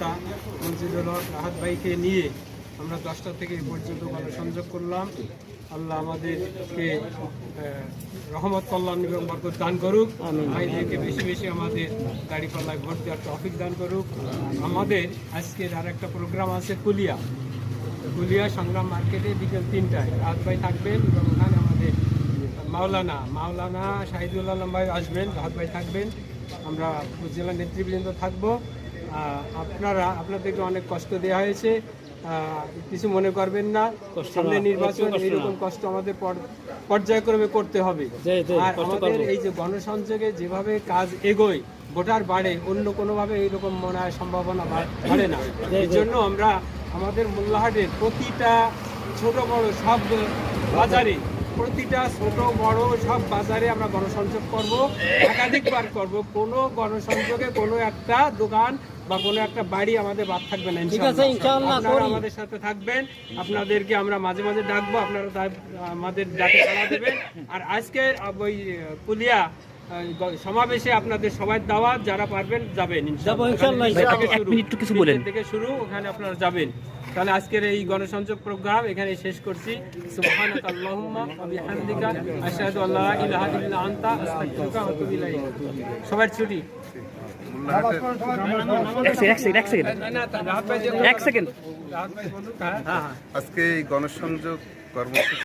নেতা মঞ্জুরুল হক রাহাত ভাইকে নিয়ে আমরা 10টা থেকে এই পর্যন্ত গণসংযোগ করলাম। আল্লাহ আমাদেরকে রহমত কল্যাণ এবং বরকত দান করুক। ভাইদেরকে বেশি বেশি আমাদের গাড়ি পাল্লায় ভোট দেওয়ার তৌফিক দান করুক। আমাদের আজকের আর একটা প্রোগ্রাম আছে কুলিয়া সংগ্রাম মার্কেটে বিকেল 3টায় রাহাত ভাই থাকবেন এবং ওখানে আমাদের মাওলানা শাহিদুল আলম ভাই আসবেন, রাহাত ভাই থাকবেন, আমরা উপজেলা নেতৃবৃন্দ থাকবো। আপনাদেরকে অনেক কষ্ট দেওয়া হয়েছে, কিছু মনে করবেন না। সামনে নির্বাচন, এইরকম কষ্ট আমাদের পর্যায়ক্রমে করতে হবে। আর আমাদের এই যে গণসংযোগে যেভাবে কাজ এগোয়, ভোটার বাড়ে, অন্য কোনোভাবে এইরকম মনে হয় সম্ভাবনা বাড়ে না। এই জন্য আমরা আমাদের মোল্লাহাটের প্রতিটা ছোট বড় সব বাজারে, আমরা গণসংযোগ করব, একাধিকবার করব। কোনো গণসংযোগে কোনো একটা দোকান বা কোনো একটা বাড়ি আমাদের বাদ থাকবে না। ইনশাআল্লাহ আপনারা আমাদের সাথে থাকবেন, আপনাদেরকে আমরা মাঝে মাঝে ডাকবো, আপনারা আমাদের ডাকে সাড়া দেবেন। আর আজকের ওই কুলিয়া সমাবেশে আপনাদের সবাই দাওয়াত, যারা পারবেন যাবেন থেকে শুরু, ওখানে আপনারা যাবেন। তাহলে আজকের এই গণসংযোগ প্রোগ্রাম এখানে শেষ করছি। সুবহানাকা আল্লাহুম্মা ওয়া বিহামদিকা আশহাদু আল্লা ইলাহা ইল্লা আনতা আস্তাগফিরুকা ওয়া আতুবু ইলাইক। সবার ছুটি। আজকে এই গণসংযোগ কর্মসূচি